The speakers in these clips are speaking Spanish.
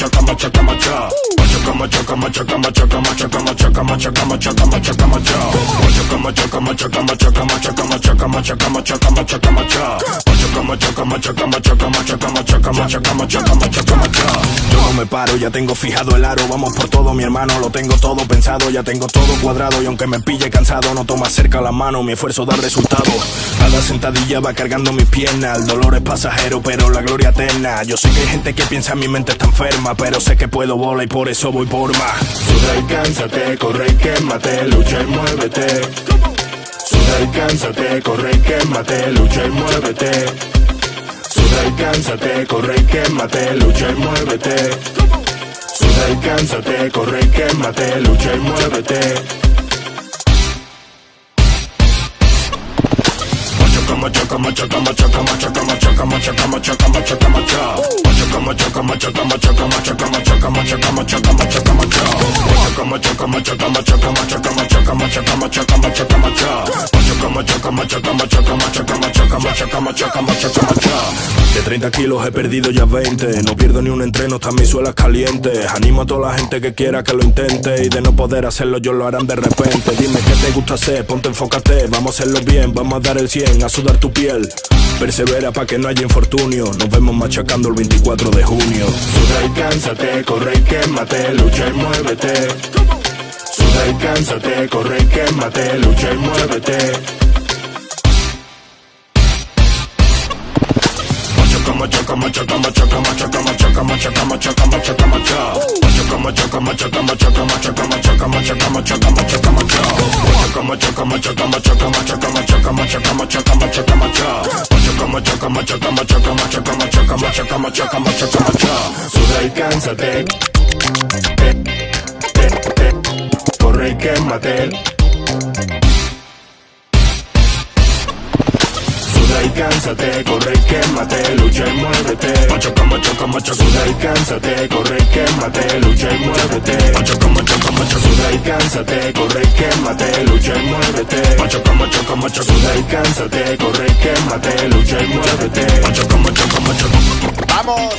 machaca, machaca, macha. Machaca, machaca, machaca, machaca, machaca, machaca, machaca, machaca, machaca, macha. Machaca, machaca, machaca, machaca, machaca, machaca, machaca, machaca, machaca, macha. Machaca, machaca, machaca, machaca, machaca, machaca, machaca, machaca, machaca, macha. Yo no me paro, ya tengo fijado el aro. Vamos por todo, mi hermano, lo tengo todo pensado. Ya tengo todo cuadrado y aunque me pille cansado, no toma cerca la mano, mi esfuerzo da resultado. Cada sentadilla va cargando mis piernas. El dolor es pasajero, pero la gloria eterna. Yo sé que hay gente que piensa mi mente está enferma, pero sé que puedo volar y por eso voy por más. Suda y cánsate, corre y quémate, lucha y muévete. Suda y cánsate, corre y quémate, lucha y muévete. Suda y cánsate, corre y quémate, lucha y muévete. Suda y cánsate, corre y quémate, lucha y muévete. Machaca, machaca, machaca, machaca, machaca, machaca, machaca, machaca, macha. Machaca, machaca, machaca, machaca, machaca, machaca, machaca, machaca, machaca, macha. Machaca, machaca, machaca, machaca, machaca, machaca, machaca, machaca, machaca, macha. Machaca, machaca, machaca, machaca, machaca, machaca, machaca, machaca, macha. De 30 kilos he perdido ya 20. No pierdo ni un entreno, están mis suelas calientes. Animo a toda la gente que quiera que lo intente. Y de no poder hacerlo, ellos lo harán de repente. Dime qué te gusta hacer, ponte, enfócate. Vamos a hacerlo bien, vamos a dar el 100, a sudar tu piel. Persevera pa' que no haya infortunio. Nos vemos machacando el 24 de junio. Suda y cánsate, corre y quémate, lucha y muévete. Suda y cánsate, corre y quémate, lucha y muévete. Machaca, machaca, machaca, machaca, machaca, machaca, machaca, machaca, macha. Machaca, machaca, machaca, machaca, machaca, machaca, machaca, machaca, machaca, macha. Machaca, machaca, machaca, machaca, machaca, machaca, machaca, machaca, macha. Machaca, machaca, machaca, machaca, machaca, machaca, machaca, machaca, macha. Suda y cánsate, corre y quémate. Suda y cánsate, corre y quémate, lucha y muévete. Machaca, machaca, machaca. Suda y cánsate, corre y quémate, lucha y muévete. Machaca, machaca, machaca. Suda y cánsate, corre y quémate, lucha y muévete. Machaca, machaca, machaca. Suda y cánsate, corre y quémate, lucha y muévete. Machaca, machaca, machaca. ¡Vamos!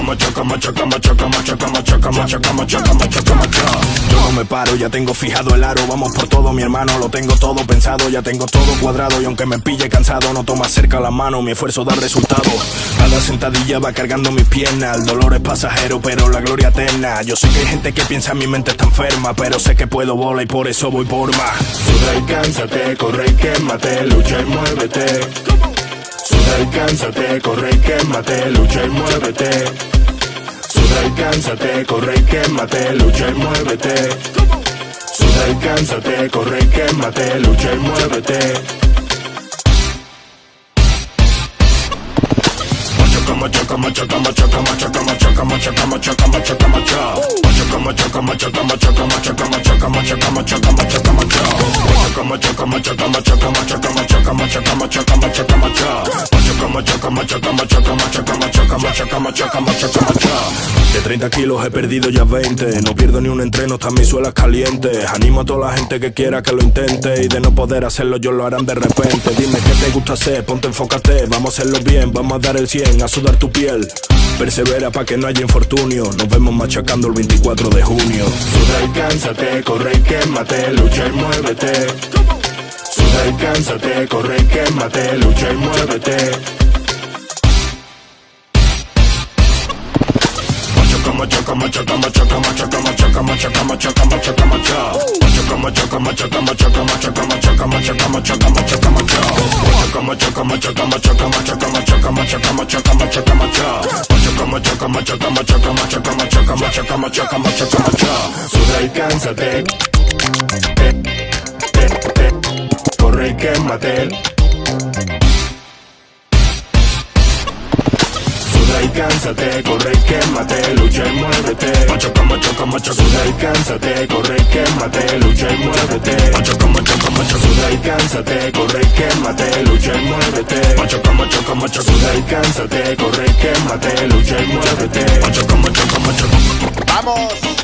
Machaca, machaca, machaca, machaca, machaca, machaca, machaca, machaca, machaca. Yo no me paro, ya tengo fijado el aro. Vamos por todo, mi hermano, lo tengo todo pensado. Ya tengo todo cuadrado y aunque me pille cansado, no toma cerca la mano, mi esfuerzo da resultado. Cada sentadilla va cargando mis piernas. El dolor es pasajero, pero la gloria eterna. Yo sé que hay gente que piensa mi mente está enferma, pero sé que puedo volar y por eso voy por más. Suda y cánsate, corre y quémate, lucha y muévete. Suda y cánsate, corre y quémate, lucha y muévete. Suda y cánsate, corre y quémate, lucha y muévete. Suda y cánsate, corre y quémate, lucha y muévete. Machaca, machaca, machaca, machaca, machaca, machaca, machaca, machaca, macha. Machaca, machaca, machaca, machaca, machaca, machaca, machaca, machaca, machaca, macha. Machaca, machaca, machaca, machaca, machaca, machaca, machaca, machaca, macha. Machaca, machaca, machaca, machaca, machaca, machaca, machaca, machaca, macha. De 30 kilos he perdido ya 20. No pierdo ni un entreno, están mis suelas calientes. Animo a toda la gente que quiera que lo intente. Y de no poder hacerlo, ellos lo harán de repente. Dime qué te gusta hacer, ponte, enfócate. Vamos a hacerlo bien, vamos a dar el 100, a sudar tu piel. Persevera pa' que no haya infortunio. Nos vemos machacando el 24 de junio. Suda y cánsate, corre y quémate, lucha y muévete. Suda y cánsate, corre y quémate, lucha y muévete. Machaca, machaca, machaca, machaca, machaca, machaca, machaca, machaca, macha. Machaca, machaca, machaca, machaca, machaca, machaca, machaca, machaca, machaca, macha. Machaca, machaca, machaca, machaca, machaca, machaca, machaca, machaca, macha. Machaca, machaca, machaca, machaca, machaca, machaca, machaca, machaca, macha. Suda y cánsate, corre y quémate. Suda y cánsate, corre y quémate, lucha y muévete. Machaca, machaca, machaca. Suda y cánsate, corre y quémate, lucha y muévete. Machaca, machaca, machaca. Suda y cánsate, corre y quémate, lucha y muévete. Machaca, machaca, machaca. Suda y cánsate, corre y quémate, lucha y muévete. Machaca, machaca, machaca. ¡Vamos!